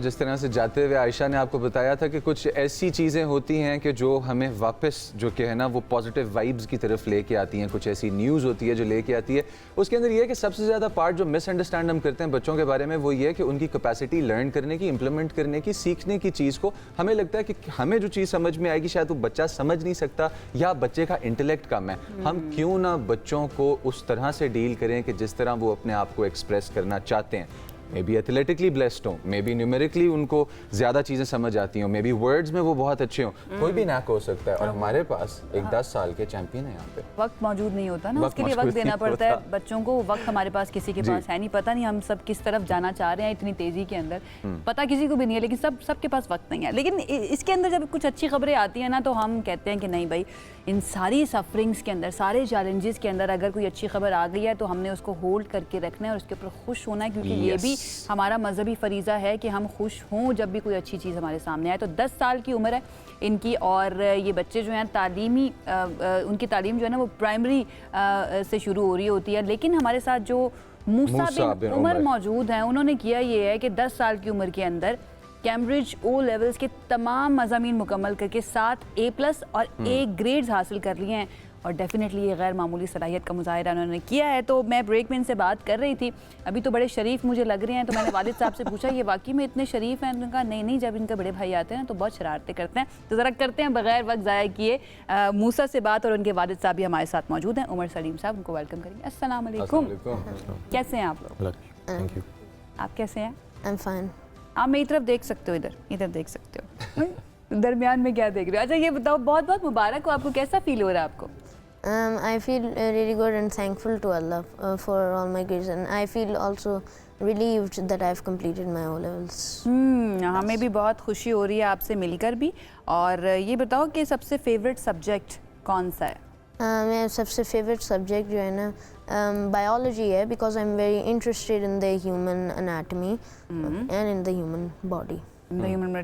जिस तरह से जाते हुए आयशा ने आपको बताया था कि कुछ ऐसी चीज़ें होती हैं कि जो हमें वापस जो कि है ना वो पॉजिटिव वाइब्स की तरफ लेके आती हैं, कुछ ऐसी न्यूज़ होती है जो लेके आती है। उसके अंदर ये है कि सबसे ज़्यादा पार्ट जो मिसअंडरस्टैंड हम करते हैं बच्चों के बारे में वो ये है कि उनकी कैपेसिटी लर्न करने की, इम्प्लीमेंट करने की, सीखने की चीज़ को हमें लगता है कि हमें जो चीज़ समझ में आएगी शायद वो बच्चा समझ नहीं सकता या बच्चे का इंटेलेक्ट कम है। हम क्यों ना बच्चों को उस तरह से डील करें कि जिस तरह वो अपने आप को एक्सप्रेस करना चाहते हैं। मे बी एथलेटिकली ब्लेस्ड हों, मे बी न्यूमेरिकली उनको ज़्यादा चीज़ें समझ आती हों, मे बी वर्ड्स में वो बहुत अच्छे हों, कोई भी नैक हो सकता है। और हमारे पास एक 10 साल के चैंपियन है यहाँ पे। मौजूद नहीं होता ना, उसके लिए वक्त देना पड़ता है बच्चों को। वक्त हमारे पास किसी के पास है नहीं, पता नहीं हम सब किस तरफ जाना चाह रहे हैं इतनी तेज़ी के अंदर, पता किसी को भी नहीं है, लेकिन सबके पास वक्त नहीं है। लेकिन इसके अंदर जब कुछ अच्छी खबरें आती हैं ना तो हम कहते हैं कि नहीं भाई, इन सारी सफरिंग्स के अंदर, सारे चैलेंजेस के अंदर अगर कोई अच्छी खबर आ गई है तो हमने उसको होल्ड करके रखना है और उसके ऊपर खुश होना है, क्योंकि ये भी हमारा मजहबी फरीज़ा है कि हम खुश हों जब भी कोई अच्छी चीज़ हमारे सामने आए। तो 10 साल की उम्र है इनकी और ये बच्चे जो हैं तालीमी उनकी तालीम जो है ना वो प्राइमरी से शुरू हो रही होती है। लेकिन हमारे साथ जो मूसा बिन उमर मौजूद हैं, उन्होंने किया ये है कि 10 साल की उम्र के अंदर कैम्ब्रिज ओ लेवल्स के तमाम मज़ामीन मुकम्मल करके 7 A+ और A ग्रेड्स हासिल कर लिए हैं और डेफिनेटली ये गैर मामूली सलाहियत का मुजाहिरा उन्होंने किया है। तो मैं ब्रेक में इनसे बात कर रही थी, अभी तो बड़े शरीफ मुझे लग रहे हैं, तो मैंने वालिद साहब से पूछा ये वाकई में इतने शरीफ हैं? उन्होंने कहा नहीं, जब इनके बड़े भाई आते हैं तो बहुत शरारतें करते हैं। तो ज़रा करते हैं बगैर वक्त ज़ाया किए मूसा से बात, और उनके वालिद साहब भी हमारे साथ मौजूद हैं, उमर सलीम साहब, उनको वेलकम करेंगे। अस्सलाम वालेकुम, कैसे हैं आप लोग? Thank you. आप कैसे हैं? I am fine. आप मेरी तरफ देख सकते हो, इधर देख सकते हो, दरमियान में क्या देख रहे हो? अच्छा ये बताओ, बहुत बहुत मुबारक हो आपको, कैसा फील हो रहा है आपको? I feel really good and thankful to Allah for all my grades, and I feel also relieved that I've completed my O levels. हमें भी बहुत खुशी हो रही है आपसे मिलकर भी। और ये बताओ कि सबसे फेवरेट सब्जेक्ट कौन सा है? मेरा सबसे फेवरेट सब्जेक्ट जो है ना बायोलॉजी है, because I am very interested in the human anatomy and in the human body.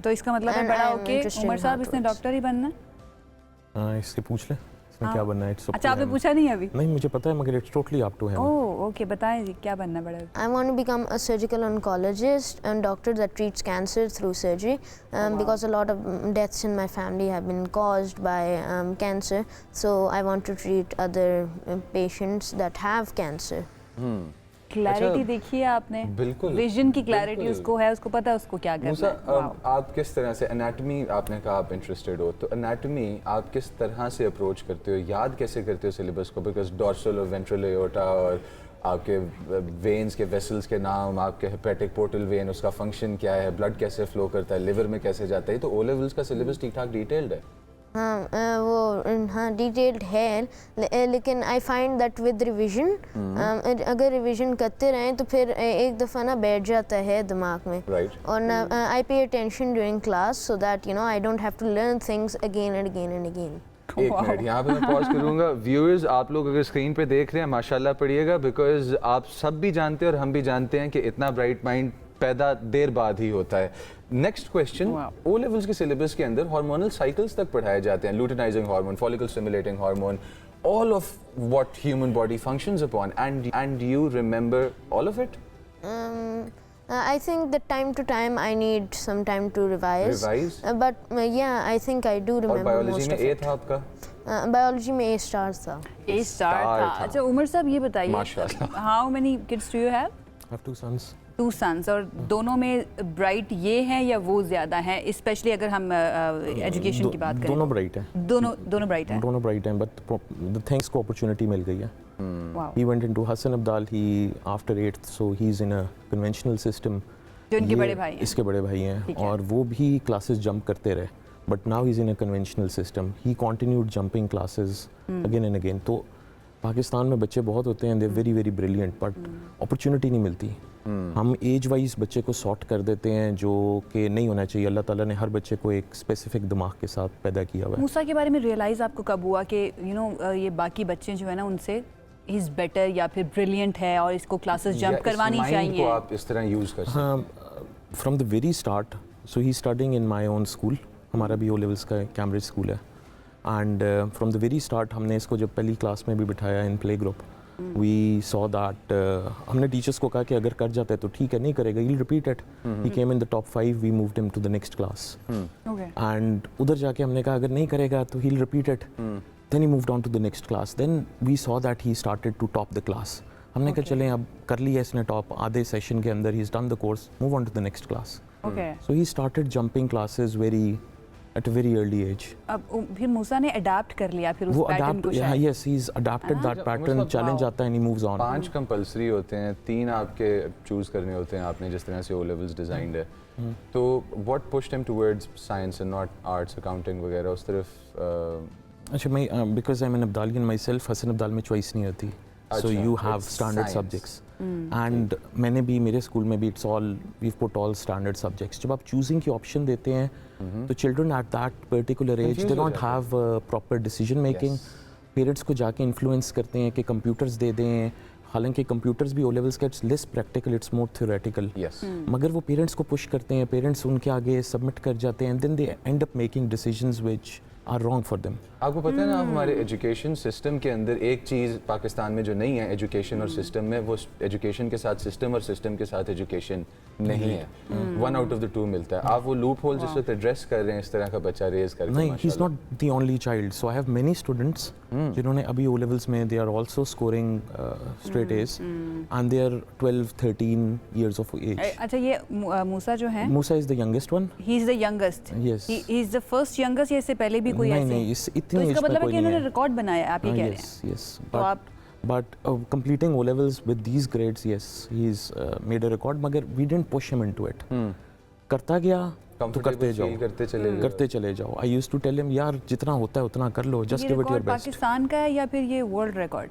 तो इसका मतलब है बड़ा होके उमर साहब इसने डॉक्टर ही बनना? हाँ, इससे पूछ ले इसमें क्या बनना है। अच्छा, आपने पूछा नहीं अभी? नहीं, मुझे पता है, मगर it's totally up to him. Oh okay, बताएं जी क्या बनना बड़ा? I want to become a surgical oncologist and doctor that treats cancer through surgery, because a lot of deaths in my family have been caused by cancer, so I want to treat other patients that have cancer. Clarity देखिए आपने, बिल्कुल vision की clarity उसको है, उसको पता है उसको क्या करना है। आप किस तरह से एनाटॉमी, आपने कहा आप इंटरेस्टेड हो, तो एनाटॉमी आप किस तरह से अप्रोच करते हो, याद कैसे करते हो सिलेबस को? बिकॉज डॉर्सल और वेंट्रल एओर्टा और आपके वेन्स के वेसल्स के नाम, आपके हेपेटिक पोर्टल वेन, उसका फंक्शन क्या है, ब्लड कैसे फ्लो करता है, लिवर में कैसे जाता है, तो ओ लेवल्स का सिलेबस ठीक ठाक डिटेल्ड है? हाँ वो डिटेल्ड है, लेकिन I find that with revision, अगर रिविजन करते रहें तो फिर एक दफ़ा ना बैठ जाता है दिमाग में। और ना I pay attention during class so that you know I don't have to learn things again and again and again. एक मिनट यहाँ पे मैं पॉज करूँगा। व्यूअर्स, आप लोग अगर स्क्रीन पे देख रहे हैं माशाल्लाह पढ़िएगा, बिकॉज आप सब भी जानते हैं और हम भी जानते हैं कि इतना ब्राइट माइंड पैदा देर बाद ही होता है। नेक्स्ट क्वेश्चन, ओ लेवल्स के सिलेबस के अंदर हार्मोनल साइकिल्स तक पढ़ाए जाते हैं, luteinizing hormone, follicle stimulating hormone, all of what human body functions upon, and you remember all of it? I think that time to time I need some time to revise. But yeah, I think I do remember most of it. और biology में A था आपका? Biology में A star था। A star था। अच्छा उमर साहब ये बताइए, माशाल्लाह, how many kids do you have? I have 2 sons. 2 sons, और दोनों में ब्राइट ये हैं या वो ज़्यादा हैं, स्पेशली अगर हम एजुकेशन की बात करें? दोनों ब्राइट हैं। दोनों ब्राइट हैं। दोनों ब्राइट हैं, बट द थिंग्स को अपॉर्चुनिटी मिल गई है। He went into Hassan Abdal, he after 8th, so he's in a conventional system. जो इनके बड़े भाई हैं? इसके बड़े भाई हैं, और वो भी क्लासेस जंप करते रहे, but now he's in a conventional system. He continued jumping classes again and again. तो पाकिस्तान में बच्चे बहुत होते हैं, they're very very brilliant, but opportunity नहीं मिलती। हम एज वाइज बच्चे को सॉर्ट कर देते हैं, जो कि नहीं होना चाहिए। अल्लाह ताला ने हर बच्चे को एक स्पेसिफिक दिमाग के साथ पैदा किया हुआ है। मूसा के बारे में रियलाइज़ आपको कब हुआ कि यू नो ये बाकी बच्चे जो है ना उनसे ही इज़ बेटर या फिर ब्रिलियंट है और इसको क्लासेस जंप करवानी चाहिए? को आप इस तरह यूज़ कर सकते हैं। हाँ, from the very start, so he studying in my own school, हमारा भी ओ लेवल्स का कैम्ब्रिज स्कूल है, and from the very start हमने इसको जब पहली क्लास में भी बिठाया in play group, we saw that हमने टीचर्स को कहा कि अगर कर जाता है तो ठीक है, नहीं करेगा he repeat it. He came in the top 5, we moved him to the next class. And उधर जाके हमने कहा अगर नहीं करेगा तो he repeat it. Then he moved on to the next class. Then we saw that he started to top the class. हमने कहा चलें अब कर लिया इसने टॉप, आधे सेशन के अंदर ही is done the course, move on to the next class. So he started jumping classes very at a very early age. अब फिर मूसा ने अडैप्ट कर लिया फिर उस वो पैटर्न को शायद. yes, he's adapted that pattern. Challenge आता है and he moves on. 5 compulsory होते हैं, 3 आपके चूज करने होते हैं आपने जिस तरह से ओ लेवल्स डिजाइंड है. तो what pushed him towards science and not arts, accounting वगैरह उस तरफ? अच्छा, मैं because I am an Abdalian my self, Hasan Abdal में चॉइस नहीं होती. So you have standard subjects and मैंने भी मेरे स्कूल में भी it's all we put all standard subjects. जब आप चूजिंग की ऑप्शन देते हैं तो children at that particular age they not have proper decision making. Parents को जाके इन्फ्लुएंस करते हैं कि कंप्यूटर्स दे दें, हालांकि कंप्यूटर्स भी ओ लेवल्स का it's less practical, it's more theoretical. मगर वो पेरेंट्स को पुश करते हैं, पेरेंट्स उनके आगे सबमिट कर जाते हैं, and then they end up making decisions which are wrong for them. आपको पता है ना हमारे एजुकेशन सिस्टम के अंदर एक चीज़ पाकिस्तान में जो नहीं है एजुकेशन और सिस्टम में, वो एजुकेशन के साथ सिस्टम और सिस्टम के साथ एजुकेशन नहीं है. 1 आउट ऑफ द 2 मिलता है. आप वो लूप होल जिस वक्त एड्रेस कर रहे हैं इस तरह का बच्चा रेज करके. नहीं, he is not the only child. So I have many students जिन्होंने अभी ओ लेवल्स में they are also scoring straight A's and they are 12-13 years of age. अच्छा, ये मूसा जो है, Musa is the youngest one. He is the youngest. Yes. He is the first youngest या इससे पहले भी कोई ऐसे? नहीं, इस तो इतनी एज इसका का मतलब है कोई कि नहीं इन्होंने है. रिकॉर्ड बनाया, आप ये कह रहे हैं. Yes, yes. तो आप But completing O levels with these grades, yes, he's made a record. मगर we didn't push him into it. करता गया तो करते जाओ, करते चले जाओ. I used to tell him यार जितना होता है उतना कर लो, just give it your best. Pakistan का है या फिर ये world record?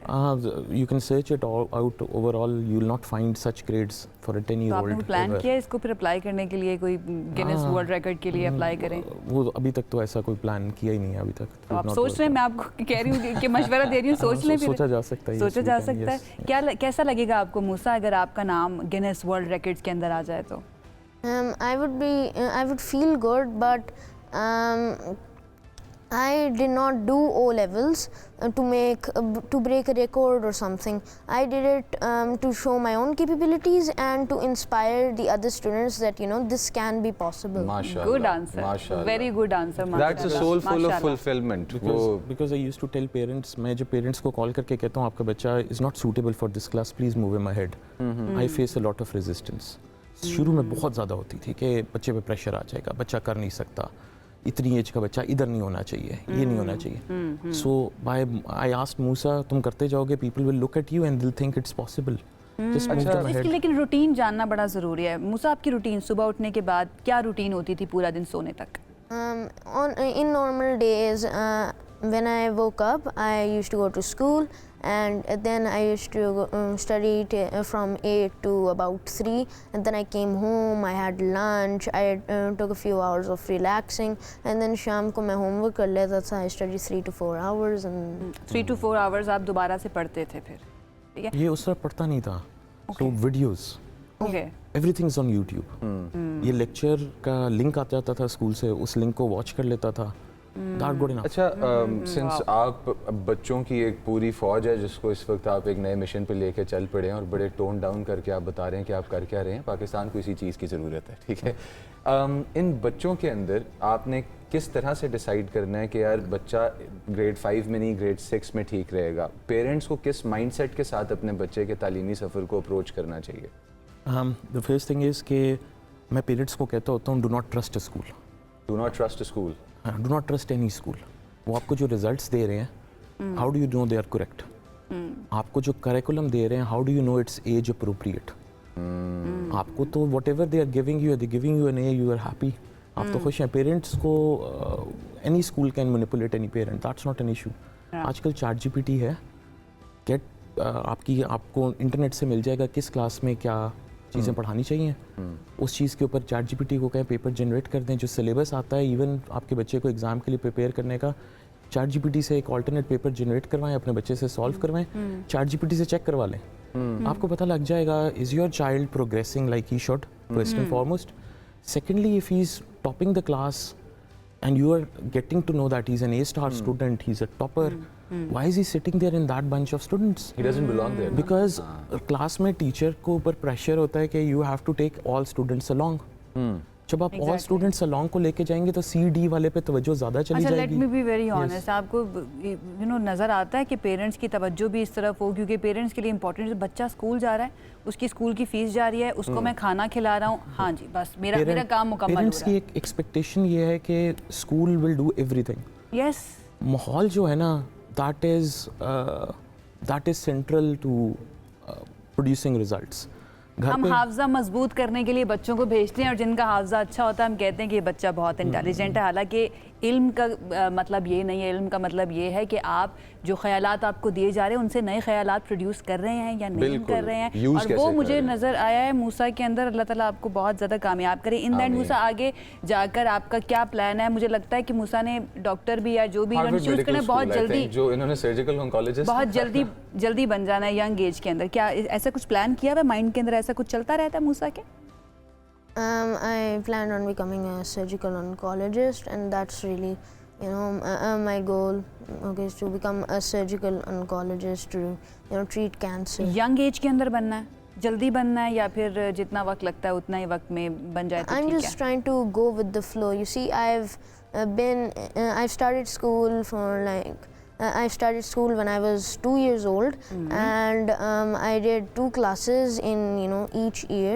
You can search it all out. Overall, you will not find such grades for a 10-year-old. तो आपने प्लान किया इसको फिर अप्लाई करने के लिए, कोई गिनेस वर्ल्ड रिकॉर्ड के लिए अप्लाई करें? वो अभी तक तो ऐसा कोई प्लान किया ही नहीं है अभी तक. तो आप सोच रहे हैं, मैं आपको कह रही हूँ कि मशवरा दे रही हूँ, सोच लें. सोचा जा सकता है. सोचा जा सकता है. क्या कैसा लगेगा आपको मूसा अगर आपका नाम गिनेस वर्ल्ड रिकॉर्ड्स के अंदर आ जाए तो? I would feel good, but I did not do O levels to break a record or something. I did it to show my own capabilities and to inspire the other students that this can be possible. Mashallah. Good answer. Mashallah. Very good answer. That's a soulful of fulfillment. Because I used to tell parents, मैं जब parents को call करके कहता हूँ आपका बच्चा is not suitable for this class, please move him ahead. I face a lot of resistance. शुरू में बहुत ज़्यादा होती थी कि बच्चे पे प्रेशर आ जाएगा, बच्चा कर नहीं सकता, इतनी एज का बच्चा इधर नहीं होना चाहिए, ये नहीं होना चाहिए. सो आई आस्क्ड मूसा, तुम करते जाओगे, people will look at you and दिल थिंक इट्स पॉसिबल. इसकी लेकिन रूटीन जानना बड़ा ज़रूरी है. मूसा, आपकी रूटीन सुबह उठने के बाद क्या रूटीन होती थी पूरा दिन सोने तक? In normal days, when I woke up, I used to go to school, and then I used to study from 8 to about 3, and then I came home, I had lunch, I took a few hours of relaxing, and then शाम को मैं homework कर लेता था. I studied 3 to 4 hours and 3 to 4 hours आप दोबारा से पढ़ते थे फिर? ठीक है. ये उस तरह पढ़ता नहीं था. So videos. Okay. Everything is on YouTube. ये लेक्चर का लिंक आ जाता था स्कूल से, उस लिंक को वॉच कर लेता था. That good enough. अच्छा, सिंस आप बच्चों की एक पूरी फौज है जिसको इस वक्त आप एक नए मिशन पे लेके चल पड़े हैं और बड़े टोन डाउन करके आप बता रहे हैं कि आप कर क्या रहे हैं, पाकिस्तान को इसी चीज़ की ज़रूरत है, ठीक है. इन बच्चों के अंदर आपने किस तरह से डिसाइड करना है कि यार बच्चा ग्रेड 5 में नहीं ग्रेड 6 में ठीक रहेगा? पेरेंट्स को किस माइंडसेट के साथ अपने बच्चे के तालीमी सफ़र को अप्रोच करना चाहिए? द फर्स्ट थिंग इज़ कि मैं पेरेंट्स को कहता होता हूँ, do not trust a school. Do not trust a school. Do not trust any school. वो आपको जो रिजल्ट्स दे रहे हैं, how do you know they are correct? आपको जो करिकुलम दे रहे हैं, how do you know it's age appropriate? आपको तो whatever they are giving you an A, you are happy, आप तो खुश हैं. पेरेंट्स को any school can manipulate any parent, that's not an issue. आजकल ChatGPT है, आपको इंटरनेट से मिल जाएगा किस क्लास में क्या चीज़ें पढ़ानी चाहिए. उस चीज़ के ऊपर ChatGPT को कहें पेपर जनरेट कर दें. जो सिलेबस आता है इवन आपके बच्चे को एग्ज़ाम के लिए प्रिपेयर करने का, ChatGPT से एक ऑल्टरनेट पेपर जनरेट करवाएं, अपने बच्चे से सॉल्व करवाएं, ChatGPT से चेक करवा लें. आपको पता लग जाएगा is your child progressing like he should, first and foremost. Secondly, if he is topping the class, and you are getting to know that he's an A-star student, he's a topper. Why is he sitting there in that bunch of students? He doesn't belong there. Because class में teacher को ऊपर pressure होता है कि you have to take all students along. जब आप all students along को लेके जाएंगे तो C-D वाले पे तवज्जो ज़्यादा चली अच्छा, जाएगी. Let me be very honest, आपको यू नो नज़र आता है कि पेरेंट्स की तवज्जो भी इस तरफ हो, क्योंकि पेरेंट्स के लिए इंपॉर्टेंट है बच्चा स्कूल जा रहा है, उसकी स्कूल की फीस जा रही है, उसको मैं खाना खिला रहा हूँ, हाँ जी बस मेरा काम मुकम्मल हो पेरेंट्स रहा की है. एक एक्सपेक्टेशन ये है कि school will do everything. Yes, माहौल जो है ना that is central to producing results. घर हम पे हाफजा मजबूत करने के लिए बच्चों को भेजते हैं और जिनका हाफजा अच्छा होता है हम कहते हैं कि ये बच्चा बहुत इंटेलिजेंट है, हालांकि इल्म का मतलब ये नहीं है. इल्म का मतलब ये है कि आप जो ख्यालात आपको दिए जा रहे हैं उनसे नए ख्यालात प्रोड्यूस कर रहे हैं या नहीं कर रहे हैं, और वो मुझे नज़र आया है मूसा के अंदर. अल्लाह ताला आपको बहुत ज़्यादा कामयाब करे. इन दैट मूसा आगे जाकर आपका क्या प्लान है? मुझे लगता है कि मूसा ने डॉक्टर भी या जो भी चूज़ करना है बहुत जल्दी, जो इन्होंने सर्जिकल ऑन्कोलॉजिस्ट बहुत जल्दी बन जाना है यंग एज के अंदर. क्या ऐसा कुछ प्लान किया हुआ माइंड के अंदर? ऐसा कुछ चलता रहता है मूसा के? I planned on becoming a surgical oncologist, and that's really, you know, my goal. Okay, is to become a surgical oncologist to, you know, treat cancer. Young age के अंदर बनना है, जल्दी बनना है, या फिर जितना वक्त लगता है उतना ही वक्त में बन जाए तो I'm ठीक just है? trying to go with the flow. You see, I've started school for like. I started school when I was 2 years old, and I did 2 classes in, you know, each year,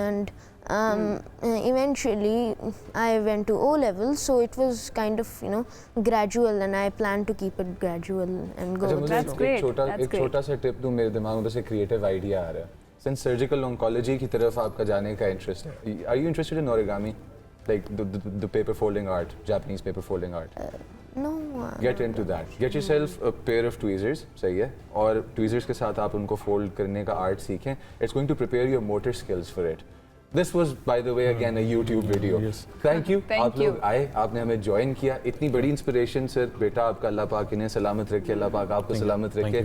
and eventually I went to O levels, so it was kind of, you know, gradual, and I plan to keep it gradual and go. That's great. एक छोटा सा tip दूं, मेरे दिमाग में बस एक creative idea आ रहा है. सिंस सर्जिकल ऑन्कोलॉजी की तरफ आपका जाने का इंटरेस्ट है, are you interested in origami, like the paper folding art, Japanese paper folding art? No. Get into that. Get yourself a pair of tweezers, सही है, और tweezers के साथ आप उनको fold करने का art सीखें. It's going to prepare your motor skills for it. This was, by the way, again a YouTube video. Yes. Thank you. Thank आप लोग आए, आपने हमें join किया. इतनी बड़ी inspiration सर, बेटा आपका अल्लाह पाक इन्हें सलामत रखे, अल्लाह पाक आपको सलामत रखे.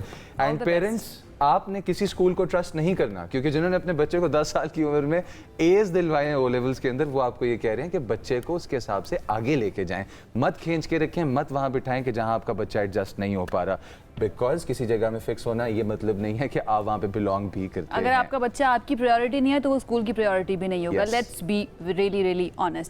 And parents, आपने किसी स्कूल को ट्रस्ट नहीं करना, क्योंकि जिन्होंने अपने बच्चे को 10 साल की उम्र में एज दिलवाए हैं ओ लेवल्स के अंदर, वो आपको ये कह रहे हैं कि बच्चे को उसके हिसाब से आगे लेके जाएं, मत खींच के रखें, मत वहाँ बिठाएं कि जहाँ आपका बच्चा एडजस्ट नहीं हो पा रहा. बिकॉज किसी जगह में फिक्स होना ये मतलब नहीं है कि आप वहाँ पे बिलोंग भी करते हैं. अगर आपका बच्चा आपकी प्रायोरिटी नहीं है तो वो स्कूल की प्रायोरिटी भी नहीं होगा. Let's be really honest.